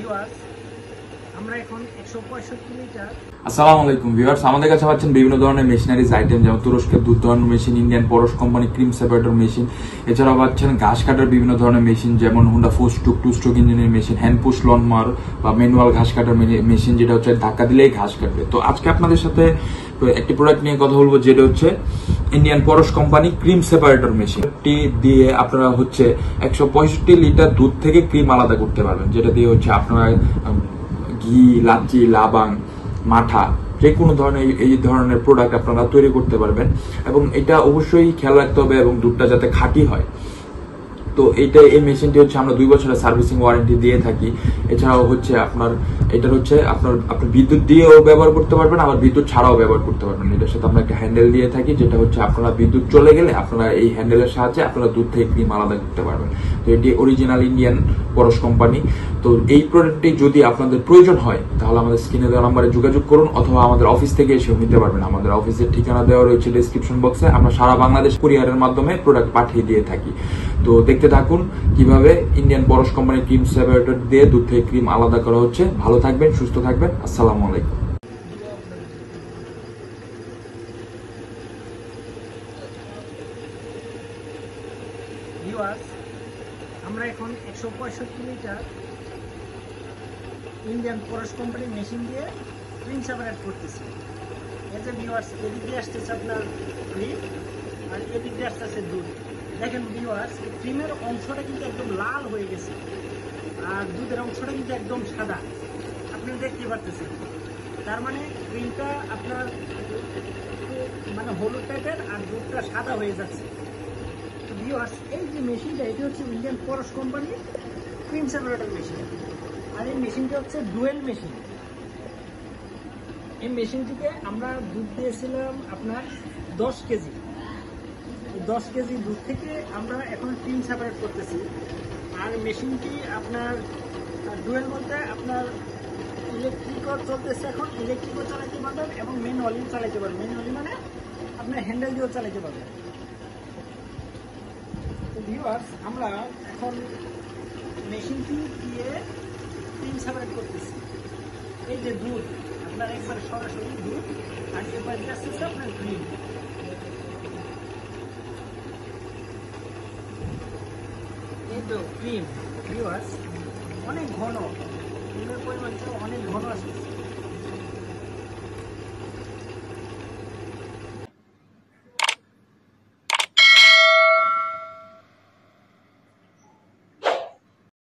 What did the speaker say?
Viewers আমরা এখন 165 litre. আসসালামু আলাইকুম ভিউয়ার্স, আমাদের কাছে পাচ্ছেন বিভিন্ন ধরনের মেশিনারিজ আইটেম, যেমন তুরস্কের দুধ দোয়ানোর মেশিন, ইন্ডিয়ান পরশ কোম্পানি ক্রিম সেপারেটর মেশিন, এছাড়াও পাচ্ছেন ঘাস কাটার বিভিন্ন ধরনের মেশিন, যেমন হোন্ডা 4 স্ট্রোক 2 স্ট্রোক ইঞ্জিনের মেশিন, হ্যান্ড পুশ লন মার বা ম্যানুয়াল ঘাস কাটার মেশিন, যেটা হচ্ছে ধাক্কা দিলেই ঘাস কাটবে। তো আজকে আপনাদের সাথে একটি প্রোডাক্ট নিয়ে কথা বলবো, যেটা হচ্ছে ইন্ডিয়ান পরশ কোম্পানি ক্রিম সেপারেটর মেশিনটি দিয়ে আপনারা হচ্ছে 165 লিটার দুধ থেকে ক্রিম আলাদা করতে পারবেন, যেটা দিয়ে হচ্ছে আপনারা ঘি, লাচ্ছি, লাবাং, মাঠা, যে কোনো ধরনের এই ধরনের প্রোডাক্ট আপনারা তৈরি করতে পারবেন। এবং এটা অবশ্যই খেয়াল রাখতে হবে এবং দুধটা যাতে খাঁটি হয়। তো এই মেশিনটি হচ্ছে আমরা 2 বছরের সার্ভিসিং ওয়ারেন্টি দিয়ে থাকি। এছাড়াও হচ্ছে আপনার বিদ্যুৎ দিয়েও ব্যবহার করতে পারবেন, আবার বিদ্যুৎ ছাড়াও ব্যবহার করতে পারবেন। এটার সাথে আমরা একটা হ্যান্ডেল দিয়ে থাকি, যেটা হচ্ছে আপনারা বিদ্যুৎ চলে গেলে আপনারা এই হ্যান্ডেলের সাহায্যে আপনারা দুধ থেকে ক্রিম আলাদা করতে পারবেন। তো এটি অরিজিনাল ইন্ডিয়ান পরশ কোম্পানি। তো এই প্রোডাক্টটি যদি আপনাদের প্রয়োজন হয় তাহলে আমাদের স্ক্রিনে দেওয়া নাম্বারে যোগাযোগ করুন, অথবা আমাদের অফিস থেকে এসেও নিতে পারবেন। আমাদের অফিসের ঠিকানা দেওয়া রয়েছে ডেসক্রিপশন বক্সে। আমরা সারা বাংলাদেশ কুরিয়ারের মাধ্যমে প্রোডাক্ট পাঠিয়ে দিয়ে থাকি। তো দেখতে থাকুন কিভাবে ইন্ডিয়ান পরশ কোম্পানির ক্রিম সেপারেটর দিয়ে দুধ থেকে ক্রিম আলাদা করা হচ্ছে। ভালো থাকবেন, সুস্থ থাকবেন। আসসালামু আলাইকুম। ভিউয়ার্স আমরা এখন 165 লিটার ইন্ডিয়ান পরশ কোম্পানির মেশিন দিয়ে ক্রিম সেপারেট করতেছি। এই যে ভিউয়ার্স, এদিক দিয়ে আসতেছে আপনার ক্রিম আর এদিক দিয়ে আসতেছে দুধ। দেখেন ভিউয়ার্স, ক্রিমের অংশটা কিন্তু একদম লাল হয়ে গেছে আর দুধের অংশটা কিন্তু একদম সাদা, আপনি দেখতে পারতেছেন। তার মানে ক্রিমটা আপনার মানে হলুদ টাইপের আর দুধটা সাদা হয়ে যাচ্ছে। ভিউয়ার্স, এই যে মেশিনটা, এটি হচ্ছে ইন্ডিয়ান পরশ কোম্পানির ক্রিম সেপারেটর মেশিন। আর এই মেশিনটা হচ্ছে ডুয়েল মেশিন। এই মেশিনটিতে আমরা দুধ দিয়েছিলাম আপনার 10 কেজি। 10 কেজি দুধ থেকে আমরা এখন ক্রিম সেপারেট করতেছি। আর মেশিনটি আপনার ডুয়েল বলতে আপনার ইলেকট্রিকও চলতেছে, এখন ইলেকট্রিকও চালাতে পারবেন এবং ম্যানুয়ালিও চালাতে পারবেন। ম্যানুয়ালি মানে আপনার হ্যান্ডেল দিয়েও চালাতে পারবেন। তো ভিউয়ার্স, আমরা এখন মেশিনটি দিয়ে ক্রিম সেপারেট করতেছি। এই যে দুধ আপনার একবারে সরাসরি দুধ, আর এবার আসতেছে আপনার ক্রিম। এই তো ক্রিম ভিউয়ার্স, অনেক ঘন, ক্রিমের পরিমাণটা অনেক ঘন আসছে।